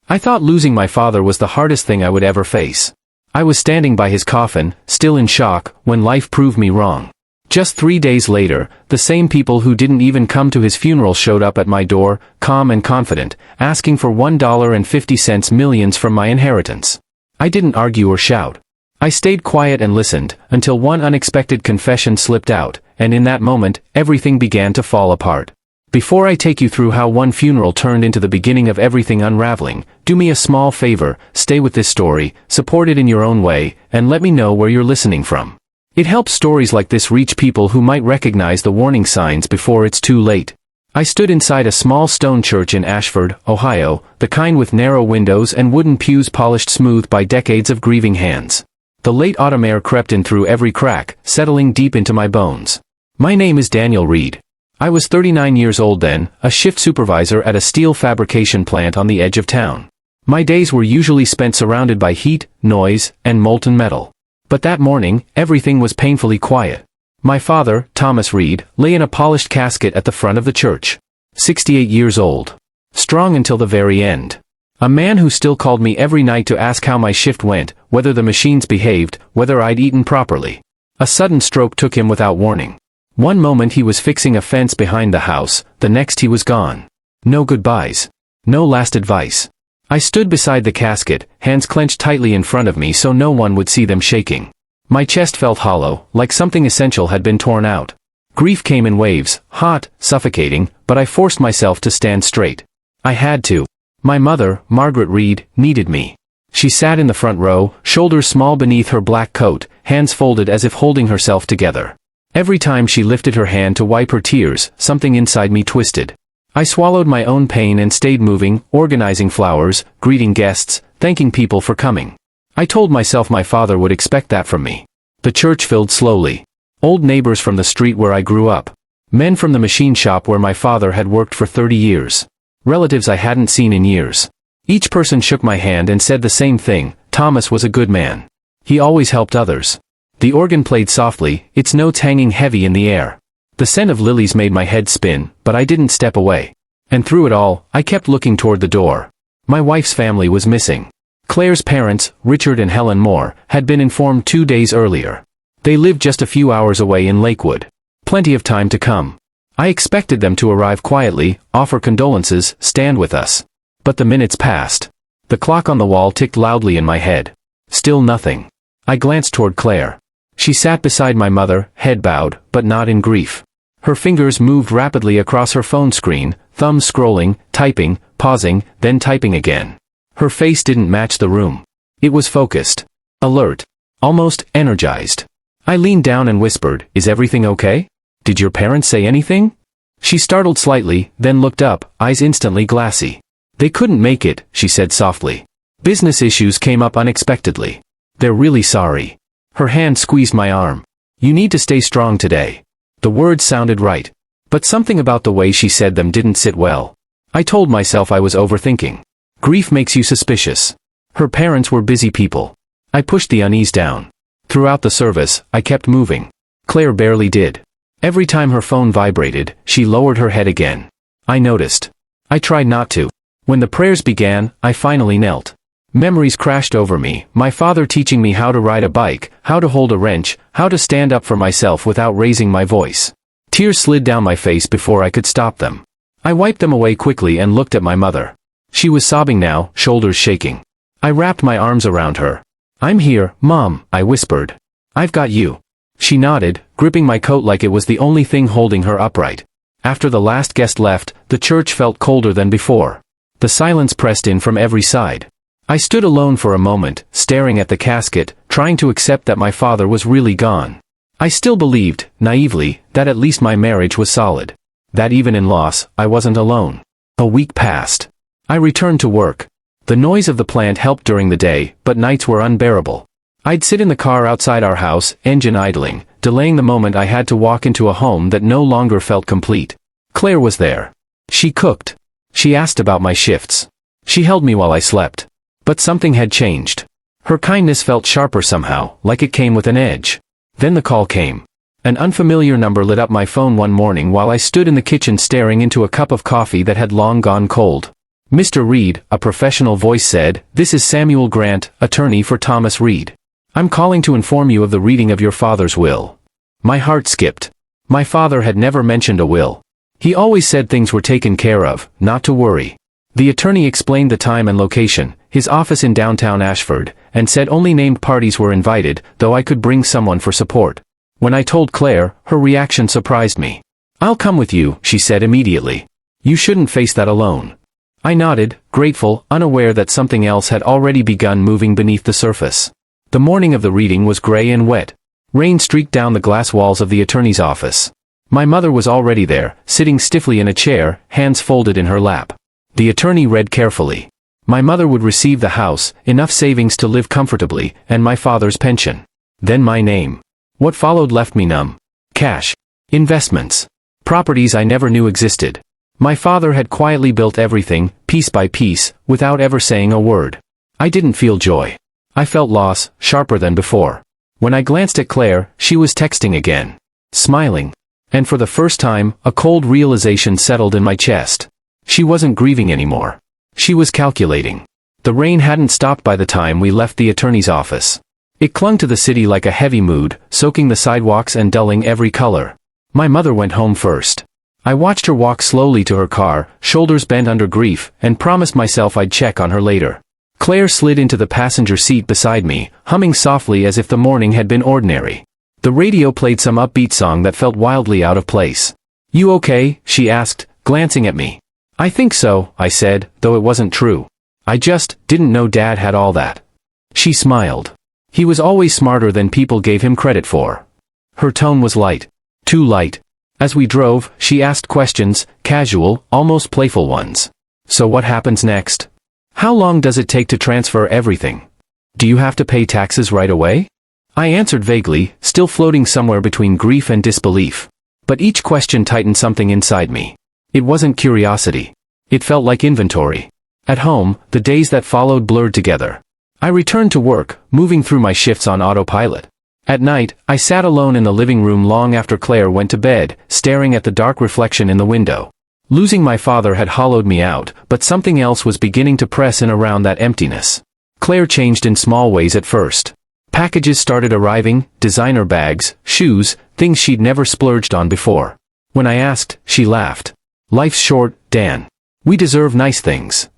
I thought losing my father was the hardest thing I would ever face. I was standing by his coffin, still in shock, when life proved me wrong. Just 3 days later, the same people who didn't even come to his funeral showed up at my door, calm and confident, asking for $1.50 millions from my inheritance. I didn't argue or shout. I stayed quiet and listened, until one unexpected confession slipped out, and in that moment, everything began to fall apart. Before I take you through how one funeral turned into the beginning of everything unraveling, do me a small favor, stay with this story, support it in your own way, and let me know where you're listening from. It helps stories like this reach people who might recognize the warning signs before it's too late. I stood inside a small stone church in Ashford, Ohio, the kind with narrow windows and wooden pews polished smooth by decades of grieving hands. The late autumn air crept in through every crack, settling deep into my bones. My name is Daniel Reed. I was 39 years old then, a shift supervisor at a steel fabrication plant on the edge of town. My days were usually spent surrounded by heat, noise, and molten metal. But that morning, everything was painfully quiet. My father, Thomas Reed, lay in a polished casket at the front of the church. 68 years old. Strong until the very end. A man who still called me every night to ask how my shift went, whether the machines behaved, whether I'd eaten properly. A sudden stroke took him without warning. One moment he was fixing a fence behind the house, the next he was gone. No goodbyes. No last advice. I stood beside the casket, hands clenched tightly in front of me so no one would see them shaking. My chest felt hollow, like something essential had been torn out. Grief came in waves, hot, suffocating, but I forced myself to stand straight. I had to. My mother, Margaret Reed, needed me. She sat in the front row, shoulders small beneath her black coat, hands folded as if holding herself together. Every time she lifted her hand to wipe her tears, something inside me twisted. I swallowed my own pain and stayed moving, organizing flowers, greeting guests, thanking people for coming. I told myself my father would expect that from me. The church filled slowly. Old neighbors from the street where I grew up. Men from the machine shop where my father had worked for 30 years. Relatives I hadn't seen in years. Each person shook my hand and said the same thing: Thomas was a good man. He always helped others. The organ played softly, its notes hanging heavy in the air. The scent of lilies made my head spin, but I didn't step away. And through it all, I kept looking toward the door. My wife's family was missing. Claire's parents, Richard and Helen Moore, had been informed 2 days earlier. They lived just a few hours away in Lakewood. Plenty of time to come. I expected them to arrive quietly, offer condolences, stand with us. But the minutes passed. The clock on the wall ticked loudly in my head. Still nothing. I glanced toward Claire. She sat beside my mother, head bowed, but not in grief. Her fingers moved rapidly across her phone screen, thumbs scrolling, typing, pausing, then typing again. Her face didn't match the room. It was focused. Alert. Almost energized. I leaned down and whispered, "Is everything okay? Did your parents say anything?" She startled slightly, then looked up, eyes instantly glassy. "They couldn't make it," she said softly. "Business issues came up unexpectedly. They're really sorry." Her hand squeezed my arm. "You need to stay strong today." The words sounded right. But something about the way she said them didn't sit well. I told myself I was overthinking. Grief makes you suspicious. Her parents were busy people. I pushed the unease down. Throughout the service, I kept moving. Claire barely did. Every time her phone vibrated, she lowered her head again. I noticed. I tried not to. When the prayers began, I finally knelt. Memories crashed over me, my father teaching me how to ride a bike, how to hold a wrench, how to stand up for myself without raising my voice. Tears slid down my face before I could stop them. I wiped them away quickly and looked at my mother. She was sobbing now, shoulders shaking. I wrapped my arms around her. "I'm here, Mom," I whispered. "I've got you." She nodded, gripping my coat like it was the only thing holding her upright. After the last guest left, the church felt colder than before. The silence pressed in from every side. I stood alone for a moment, staring at the casket, trying to accept that my father was really gone. I still believed, naively, that at least my marriage was solid. That even in loss, I wasn't alone. A week passed. I returned to work. The noise of the plant helped during the day, but nights were unbearable. I'd sit in the car outside our house, engine idling, delaying the moment I had to walk into a home that no longer felt complete. Claire was there. She cooked. She asked about my shifts. She held me while I slept. But something had changed. Her kindness felt sharper somehow, like it came with an edge. Then the call came. An unfamiliar number lit up my phone one morning while I stood in the kitchen staring into a cup of coffee that had long gone cold. Mr. Reed, a professional voice said, "This is Samuel Grant, attorney for Thomas Reed. I'm calling to inform you of the reading of your father's will." My heart skipped. My father had never mentioned a will. He always said things were taken care of, not to worry. The attorney explained the time and location, his office in downtown Ashford, and said only named parties were invited, though I could bring someone for support. When I told Claire, her reaction surprised me. "I'll come with you," she said immediately. "You shouldn't face that alone." I nodded, grateful, unaware that something else had already begun moving beneath the surface. The morning of the reading was gray and wet. Rain streaked down the glass walls of the attorney's office. My mother was already there, sitting stiffly in a chair, hands folded in her lap. The attorney read carefully. My mother would receive the house, enough savings to live comfortably, and my father's pension. Then my name. What followed left me numb. Cash. Investments. Properties I never knew existed. My father had quietly built everything, piece by piece, without ever saying a word. I didn't feel joy. I felt loss, sharper than before. When I glanced at Claire, she was texting again. Smiling. And for the first time, a cold realization settled in my chest. She wasn't grieving anymore. She was calculating. The rain hadn't stopped by the time we left the attorney's office. It clung to the city like a heavy mood, soaking the sidewalks and dulling every color. My mother went home first. I watched her walk slowly to her car, shoulders bent under grief, and promised myself I'd check on her later. Claire slid into the passenger seat beside me, humming softly as if the morning had been ordinary. The radio played some upbeat song that felt wildly out of place. "You okay?" she asked, glancing at me. "I think so," I said, though it wasn't true. "I just didn't know Dad had all that." She smiled. He was always smarter than people gave him credit for. Her tone was light. Too light. As we drove, she asked questions, casual, almost playful ones. "So what happens next? How long does it take to transfer everything? Do you have to pay taxes right away?" I answered vaguely, still floating somewhere between grief and disbelief. But each question tightened something inside me. It wasn't curiosity. It felt like inventory. At home, the days that followed blurred together. I returned to work, moving through my shifts on autopilot. At night, I sat alone in the living room long after Claire went to bed, staring at the dark reflection in the window. Losing my father had hollowed me out, but something else was beginning to press in around that emptiness. Claire changed in small ways at first. Packages started arriving, designer bags, shoes, things she'd never splurged on before. When I asked, she laughed. "Life's short, Dan. We deserve nice things."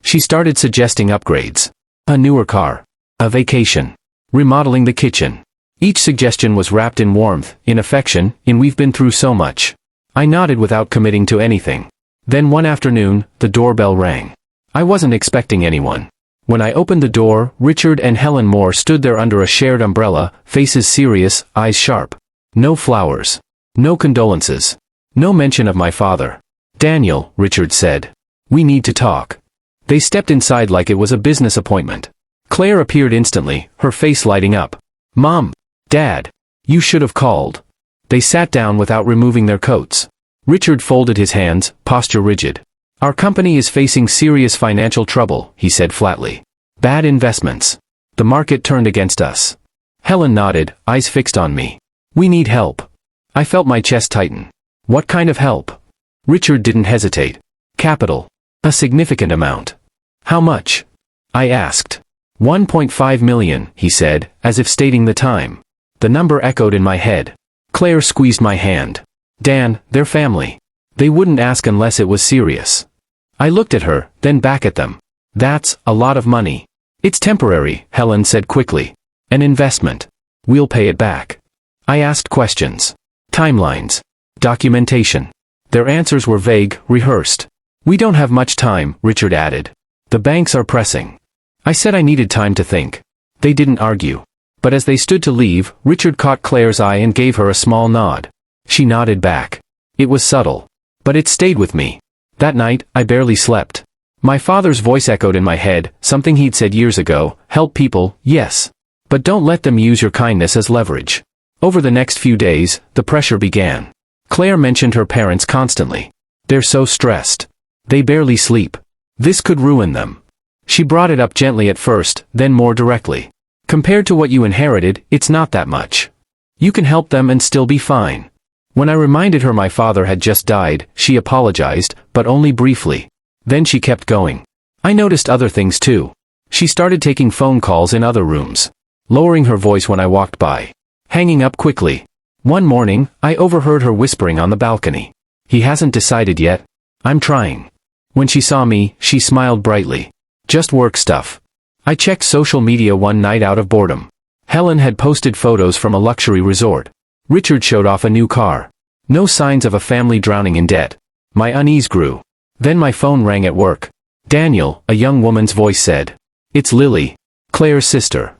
She started suggesting upgrades. A newer car. A vacation. Remodeling the kitchen. Each suggestion was wrapped in warmth, in affection, in "we've been through so much." I nodded without committing to anything. Then one afternoon, the doorbell rang. I wasn't expecting anyone. When I opened the door, Richard and Helen Moore stood there under a shared umbrella, faces serious, eyes sharp. No flowers. No condolences. No mention of my father. "Daniel," Richard said. "We need to talk." They stepped inside like it was a business appointment. Claire appeared instantly, her face lighting up. "Mom! Dad! You should have called." They sat down without removing their coats. Richard folded his hands, posture rigid. "Our company is facing serious financial trouble," he said flatly. "Bad investments. The market turned against us." Helen nodded, eyes fixed on me. "We need help." I felt my chest tighten. "What kind of help?" Richard didn't hesitate. "Capital. A significant amount." "How much?" I asked. $1.5 million, he said, as if stating the time. The number echoed in my head. Claire squeezed my hand. "Dan, they're family. They wouldn't ask unless it was serious." I looked at her, then back at them. "That's a lot of money." "It's temporary," Helen said quickly. "An investment. We'll pay it back." I asked questions. Timelines. Documentation. Their answers were vague, rehearsed. "We don't have much time," Richard added. "The banks are pressing." I said I needed time to think. They didn't argue. But as they stood to leave, Richard caught Claire's eye and gave her a small nod. She nodded back. It was subtle. But it stayed with me. That night, I barely slept. My father's voice echoed in my head, something he'd said years ago: "Help people, yes. But don't let them use your kindness as leverage." Over the next few days, the pressure began. Claire mentioned her parents constantly. "They're so stressed. They barely sleep. This could ruin them." She brought it up gently at first, then more directly. "Compared to what you inherited, it's not that much. You can help them and still be fine." When I reminded her my father had just died, she apologized, but only briefly. Then she kept going. I noticed other things too. She started taking phone calls in other rooms, lowering her voice when I walked by, hanging up quickly. One morning, I overheard her whispering on the balcony. He hasn't decided yet. I'm trying. When she saw me, she smiled brightly. Just work stuff. I checked social media one night out of boredom. Helen had posted photos from a luxury resort. Richard showed off a new car. No signs of a family drowning in debt. My unease grew. Then my phone rang at work. Daniel, a young woman's voice said. It's Lily, Claire's sister.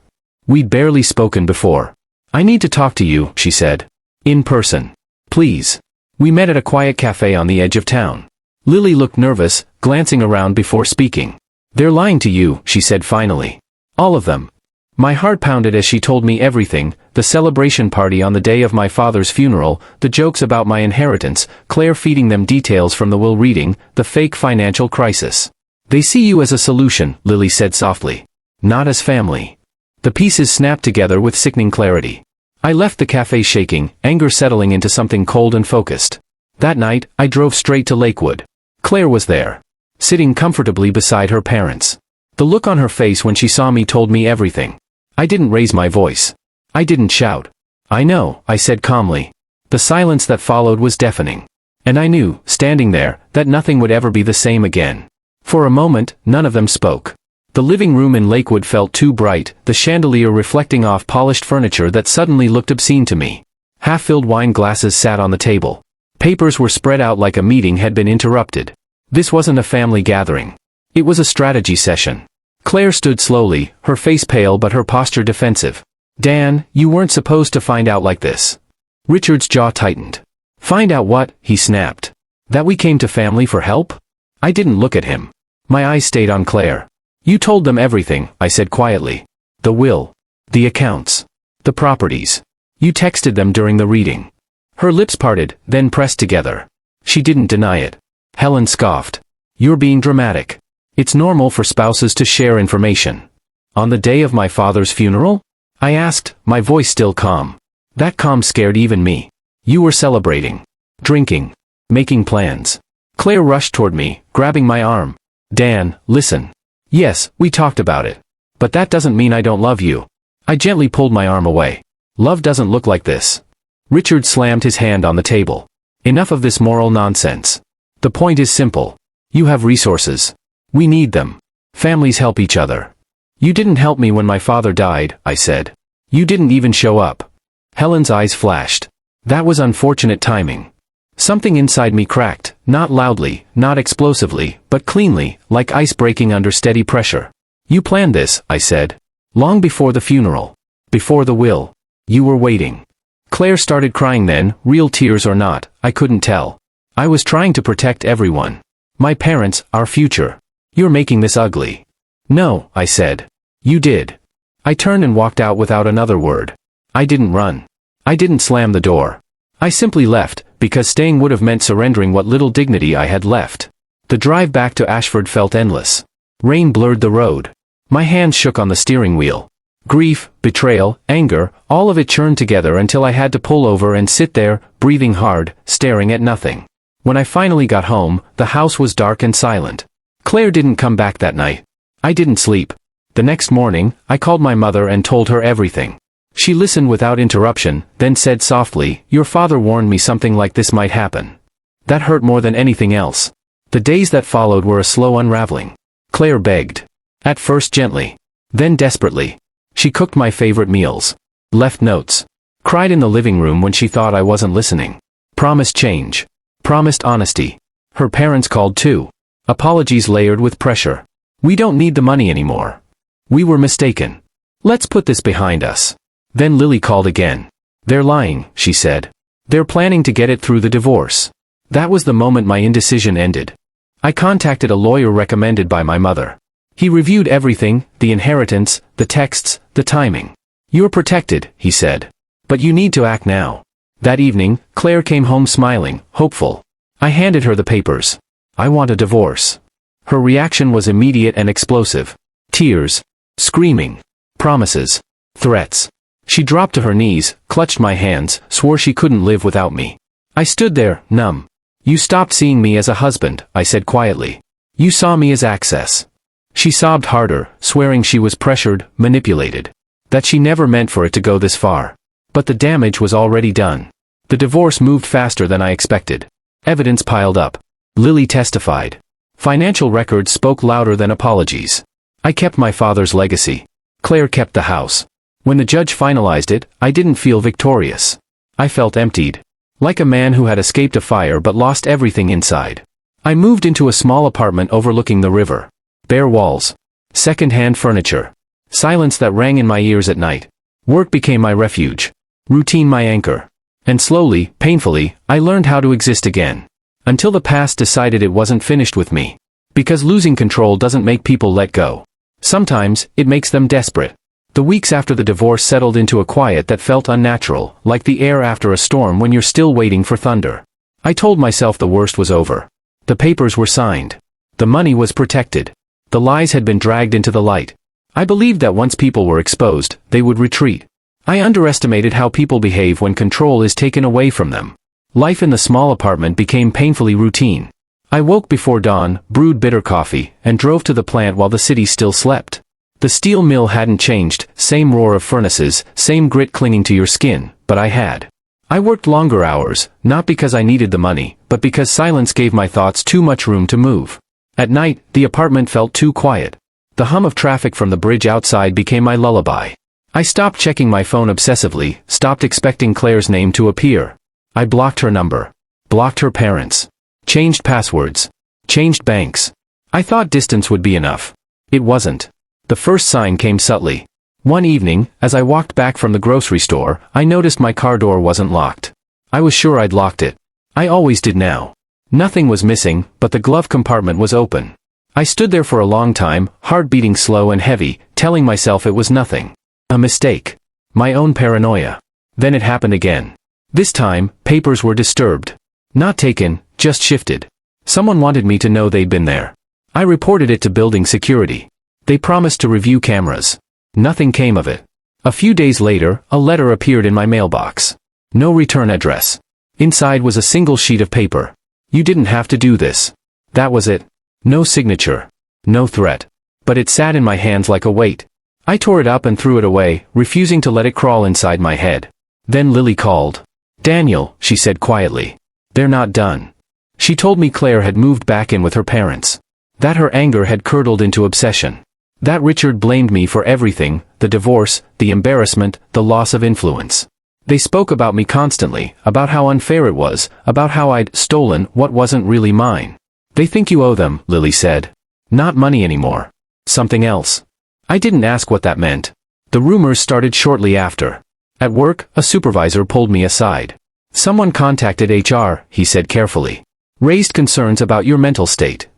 We'd barely spoken before. I need to talk to you, she said. In person. Please. We met at a quiet cafe on the edge of town. Lily looked nervous, glancing around before speaking. They're lying to you, she said finally. All of them. My heart pounded as she told me everything, the celebration party on the day of my father's funeral, the jokes about my inheritance, Claire feeding them details from the will reading, the fake financial crisis. They see you as a solution, Lily said softly. Not as family. The pieces snapped together with sickening clarity. I left the cafe shaking, anger settling into something cold and focused. That night, I drove straight to Lakewood. Claire was there, sitting comfortably beside her parents. The look on her face when she saw me told me everything. I didn't raise my voice. I didn't shout. I know, I said calmly. The silence that followed was deafening. And I knew, standing there, that nothing would ever be the same again. For a moment, none of them spoke. The living room in Lakewood felt too bright, the chandelier reflecting off polished furniture that suddenly looked obscene to me. Half-filled wine glasses sat on the table. Papers were spread out like a meeting had been interrupted. This wasn't a family gathering. It was a strategy session. Claire stood slowly, her face pale but her posture defensive. Dan, you weren't supposed to find out like this. Richard's jaw tightened. Find out what? He snapped. That we came to family for help? I didn't look at him. My eyes stayed on Claire. You told them everything, I said quietly. The will. The accounts. The properties. You texted them during the reading. Her lips parted, then pressed together. She didn't deny it. Helen scoffed. You're being dramatic. It's normal for spouses to share information. On the day of my father's funeral? I asked, my voice still calm. That calm scared even me. You were celebrating. Drinking. Making plans. Claire rushed toward me, grabbing my arm. Dan, listen. Yes, we talked about it. But that doesn't mean I don't love you. I gently pulled my arm away. Love doesn't look like this. Richard slammed his hand on the table. Enough of this moral nonsense. The point is simple. You have resources. We need them. Families help each other. You didn't help me when my father died, I said. You didn't even show up. Helen's eyes flashed. That was unfortunate timing. Something inside me cracked, not loudly, not explosively, but cleanly, like ice breaking under steady pressure. You planned this, I said. Long before the funeral. Before the will. You were waiting. Claire started crying then, real tears or not, I couldn't tell. I was trying to protect everyone. My parents, our future. You're making this ugly. No, I said. You did. I turned and walked out without another word. I didn't run. I didn't slam the door. I simply left, because staying would have meant surrendering what little dignity I had left. The drive back to Ashford felt endless. Rain blurred the road. My hands shook on the steering wheel. Grief, betrayal, anger, all of it churned together until I had to pull over and sit there, breathing hard, staring at nothing. When I finally got home, the house was dark and silent. Claire didn't come back that night. I didn't sleep. The next morning, I called my mother and told her everything. She listened without interruption, then said softly, "Your father warned me something like this might happen." That hurt more than anything else. The days that followed were a slow unraveling. Claire begged. At first gently. Then desperately. She cooked my favorite meals. Left notes. Cried in the living room when she thought I wasn't listening. Promised change. Promised honesty. Her parents called too. Apologies layered with pressure. We don't need the money anymore. We were mistaken. Let's put this behind us. Then Lily called again. They're lying, she said. They're planning to get it through the divorce. That was the moment my indecision ended. I contacted a lawyer recommended by my mother. He reviewed everything, the inheritance, the texts, the timing. You're protected, he said. But you need to act now. That evening, Claire came home smiling, hopeful. I handed her the papers. I want a divorce. Her reaction was immediate and explosive. Tears. Screaming. Promises. Threats. She dropped to her knees, clutched my hands, swore she couldn't live without me. I stood there, numb. You stopped seeing me as a husband, I said quietly. You saw me as access. She sobbed harder, swearing she was pressured, manipulated. That she never meant for it to go this far. But the damage was already done. The divorce moved faster than I expected. Evidence piled up. Lily testified. Financial records spoke louder than apologies. I kept my father's legacy. Claire kept the house. When the judge finalized it, I didn't feel victorious. I felt emptied. Like a man who had escaped a fire but lost everything inside. I moved into a small apartment overlooking the river. Bare walls. Second-hand furniture. Silence that rang in my ears at night. Work became my refuge. Routine my anchor. And slowly, painfully, I learned how to exist again. Until the past decided it wasn't finished with me. Because losing control doesn't make people let go. Sometimes, it makes them desperate. The weeks after the divorce settled into a quiet that felt unnatural, like the air after a storm when you're still waiting for thunder. I told myself the worst was over. The papers were signed. The money was protected. The lies had been dragged into the light. I believed that once people were exposed, they would retreat. I underestimated how people behave when control is taken away from them. Life in the small apartment became painfully routine. I woke before dawn, brewed bitter coffee, and drove to the plant while the city still slept. The steel mill hadn't changed, same roar of furnaces, same grit clinging to your skin, but I had. I worked longer hours, not because I needed the money, but because silence gave my thoughts too much room to move. At night, the apartment felt too quiet. The hum of traffic from the bridge outside became my lullaby. I stopped checking my phone obsessively, stopped expecting Claire's name to appear. I blocked her number. Blocked her parents. Changed passwords. Changed banks. I thought distance would be enough. It wasn't. The first sign came subtly. One evening, as I walked back from the grocery store, I noticed my car door wasn't locked. I was sure I'd locked it. I always did now. Nothing was missing, but the glove compartment was open. I stood there for a long time, heart beating slow and heavy, telling myself it was nothing. A mistake. My own paranoia. Then it happened again. This time, papers were disturbed. Not taken, just shifted. Someone wanted me to know they'd been there. I reported it to building security. They promised to review cameras. Nothing came of it. A few days later, a letter appeared in my mailbox. No return address. Inside was a single sheet of paper. You didn't have to do this. That was it. No signature. No threat. But it sat in my hands like a weight. I tore it up and threw it away, refusing to let it crawl inside my head. Then Lily called. Daniel, she said quietly. They're not done. She told me Claire had moved back in with her parents. That her anger had curdled into obsession. That Richard blamed me for everything, the divorce, the embarrassment, the loss of influence. They spoke about me constantly, about how unfair it was, about how I'd stolen what wasn't really mine. They think you owe them, Lily said. Not money anymore. Something else. I didn't ask what that meant. The rumors started shortly after. At work, a supervisor pulled me aside. Someone contacted HR, he said carefully. Raised concerns about your mental state.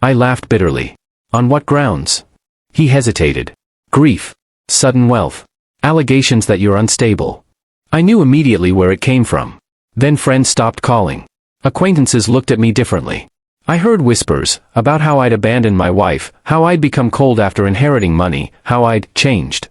I laughed bitterly. On what grounds? He hesitated. Grief. Sudden wealth. Allegations that you're unstable. I knew immediately where it came from. Then friends stopped calling. Acquaintances looked at me differently. I heard whispers, about how I'd abandoned my wife, how I'd become cold after inheriting money, how I'd changed.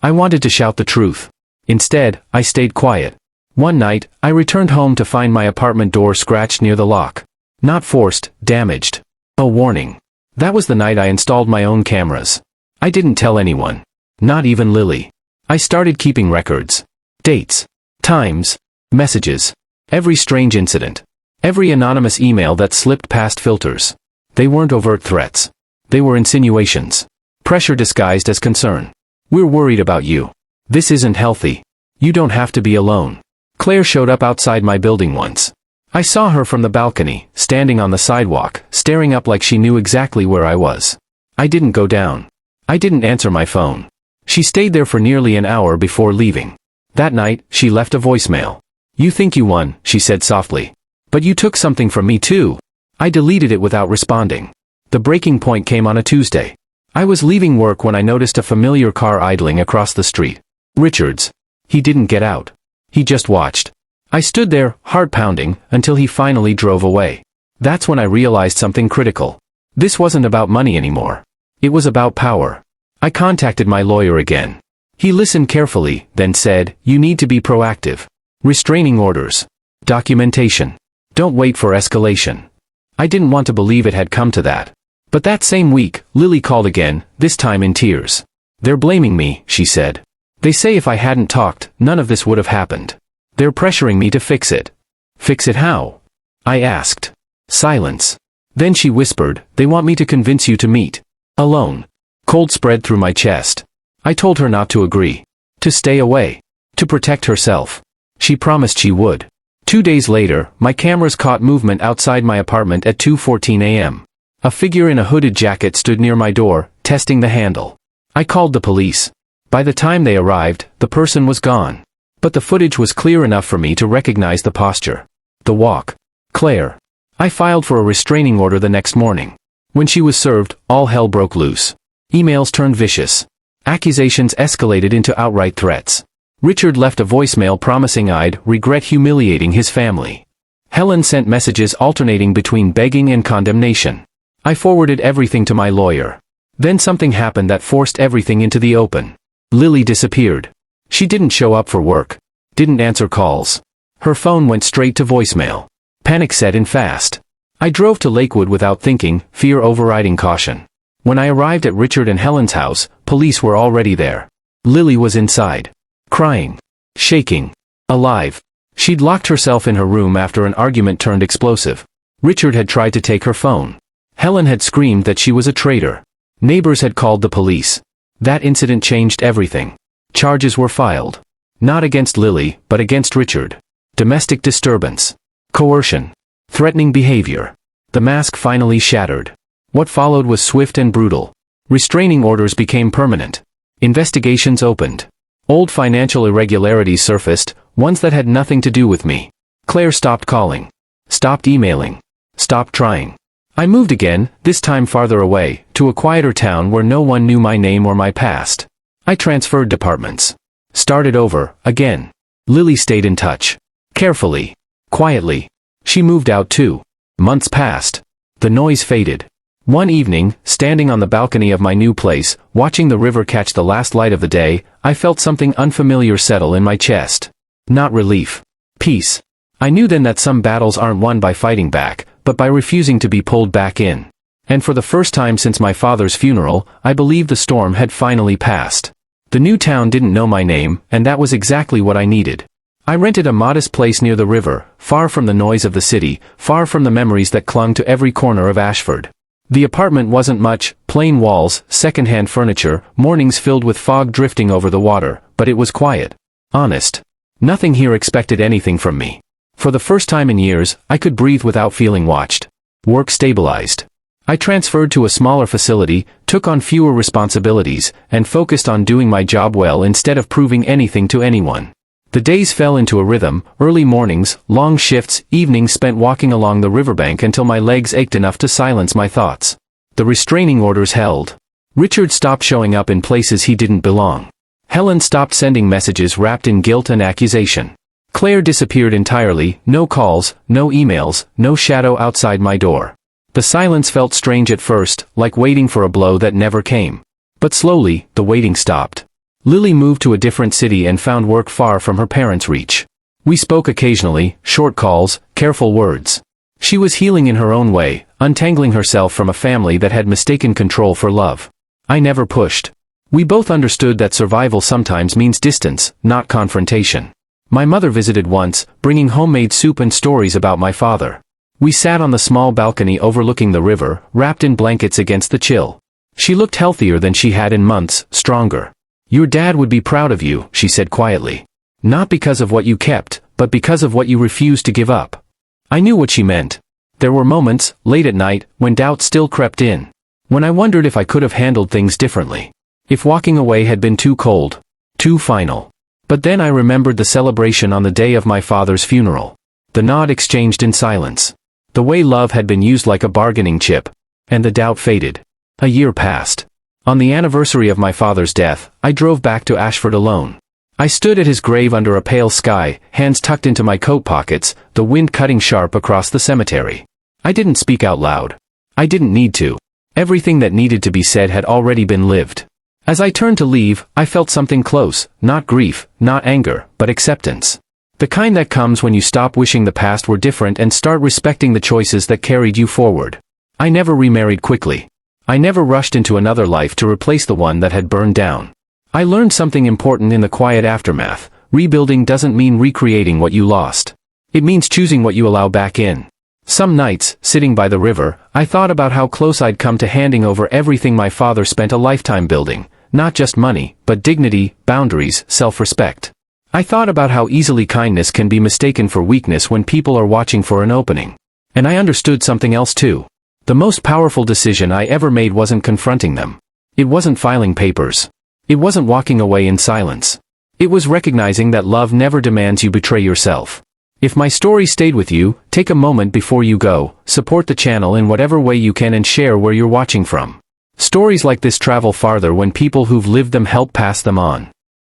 I wanted to shout the truth. Instead, I stayed quiet. One night, I returned home to find my apartment door scratched near the lock. Not forced, damaged. A warning. That was the night I installed my own cameras. I didn't tell anyone. Not even Lily. I started keeping records. Dates. Times. Messages. Every strange incident. Every anonymous email that slipped past filters. They weren't overt threats. They were insinuations. Pressure disguised as concern. We're worried about you. This isn't healthy. You don't have to be alone. Claire showed up outside my building once. I saw her from the balcony, standing on the sidewalk, staring up like she knew exactly where I was. I didn't go down. I didn't answer my phone. She stayed there for nearly an hour before leaving. That night, she left a voicemail. You think you won, she said softly. But you took something from me too. I deleted it without responding. The breaking point came on a Tuesday. I was leaving work when I noticed a familiar car idling across the street. Richard's. He didn't get out. He just watched. I stood there, heart pounding, until he finally drove away. That's when I realized something critical. This wasn't about money anymore. It was about power. I contacted my lawyer again. He listened carefully, then said, you need to be proactive. Restraining orders. Documentation. Don't wait for escalation. I didn't want to believe it had come to that. But that same week, Lily called again, this time in tears. "They're blaming me," she said. "They say if I hadn't talked, none of this would have happened. They're pressuring me to fix it." "Fix it how?" I asked. Silence. Then she whispered, "They want me to convince you to meet. Alone." Cold spread through my chest. I told her not to agree. To stay away. To protect herself. She promised she would. 2 days later, my cameras caught movement outside my apartment at 2:14 a.m. A figure in a hooded jacket stood near my door, testing the handle. I called the police. By the time they arrived, the person was gone. But the footage was clear enough for me to recognize the posture. The walk. Claire. I filed for a restraining order the next morning. When she was served, all hell broke loose. Emails turned vicious. Accusations escalated into outright threats. Richard left a voicemail promising I'd regret humiliating his family. Helen sent messages alternating between begging and condemnation. I forwarded everything to my lawyer. Then something happened that forced everything into the open. Lily disappeared. She didn't show up for work. Didn't answer calls. Her phone went straight to voicemail. Panic set in fast. I drove to Lakewood without thinking, fear overriding caution. When I arrived at Richard and Helen's house, police were already there. Lily was inside. Crying. Shaking. Alive. She'd locked herself in her room after an argument turned explosive. Richard had tried to take her phone. Helen had screamed that she was a traitor. Neighbors had called the police. That incident changed everything. Charges were filed. Not against Lily, but against Richard. Domestic disturbance. Coercion. Threatening behavior. The mask finally shattered. What followed was swift and brutal. Restraining orders became permanent. Investigations opened. Old financial irregularities surfaced, ones that had nothing to do with me. Claire stopped calling. Stopped emailing. Stopped trying. I moved again, this time farther away, to a quieter town where no one knew my name or my past. I transferred departments. Started over, again. Lily stayed in touch. Carefully. Quietly. She moved out too. Months passed. The noise faded. One evening, standing on the balcony of my new place, watching the river catch the last light of the day, I felt something unfamiliar settle in my chest. Not relief. Peace. I knew then that some battles aren't won by fighting back, but by refusing to be pulled back in. And for the first time since my father's funeral, I believed the storm had finally passed. The new town didn't know my name, and that was exactly what I needed. I rented a modest place near the river, far from the noise of the city, far from the memories that clung to every corner of Ashford. The apartment wasn't much, plain walls, second-hand furniture, mornings filled with fog drifting over the water, but it was quiet. Honest. Nothing here expected anything from me. For the first time in years, I could breathe without feeling watched. Work stabilized. I transferred to a smaller facility, took on fewer responsibilities, and focused on doing my job well instead of proving anything to anyone. The days fell into a rhythm, early mornings, long shifts, evenings spent walking along the riverbank until my legs ached enough to silence my thoughts. The restraining orders held. Richard stopped showing up in places he didn't belong. Helen stopped sending messages wrapped in guilt and accusation. Claire disappeared entirely, no calls, no emails, no shadow outside my door. The silence felt strange at first, like waiting for a blow that never came. But slowly, the waiting stopped. Lily moved to a different city and found work far from her parents' reach. We spoke occasionally, short calls, careful words. She was healing in her own way, untangling herself from a family that had mistaken control for love. I never pushed. We both understood that survival sometimes means distance, not confrontation. My mother visited once, bringing homemade soup and stories about my father. We sat on the small balcony overlooking the river, wrapped in blankets against the chill. She looked healthier than she had in months, stronger. "Your dad would be proud of you," she said quietly. "Not because of what you kept, but because of what you refused to give up." I knew what she meant. There were moments, late at night, when doubt still crept in. When I wondered if I could have handled things differently. If walking away had been too cold. Too final. But then I remembered the celebration on the day of my father's funeral. The nod exchanged in silence. The way love had been used like a bargaining chip. And the doubt faded. A year passed. On the anniversary of my father's death, I drove back to Ashford alone. I stood at his grave under a pale sky, hands tucked into my coat pockets, the wind cutting sharp across the cemetery. I didn't speak out loud. I didn't need to. Everything that needed to be said had already been lived. As I turned to leave, I felt something close, not grief, not anger, but acceptance. The kind that comes when you stop wishing the past were different and start respecting the choices that carried you forward. I never remarried quickly. I never rushed into another life to replace the one that had burned down. I learned something important in the quiet aftermath. Rebuilding doesn't mean recreating what you lost. It means choosing what you allow back in. Some nights, sitting by the river, I thought about how close I'd come to handing over everything my father spent a lifetime building. Not just money, but dignity, boundaries, self-respect. I thought about how easily kindness can be mistaken for weakness when people are watching for an opening. And I understood something else too. The most powerful decision I ever made wasn't confronting them. It wasn't filing papers. It wasn't walking away in silence. It was recognizing that love never demands you betray yourself. If my story stayed with you, take a moment before you go, support the channel in whatever way you can and share where you're watching from. Stories like this travel farther when people who've lived them help pass them on.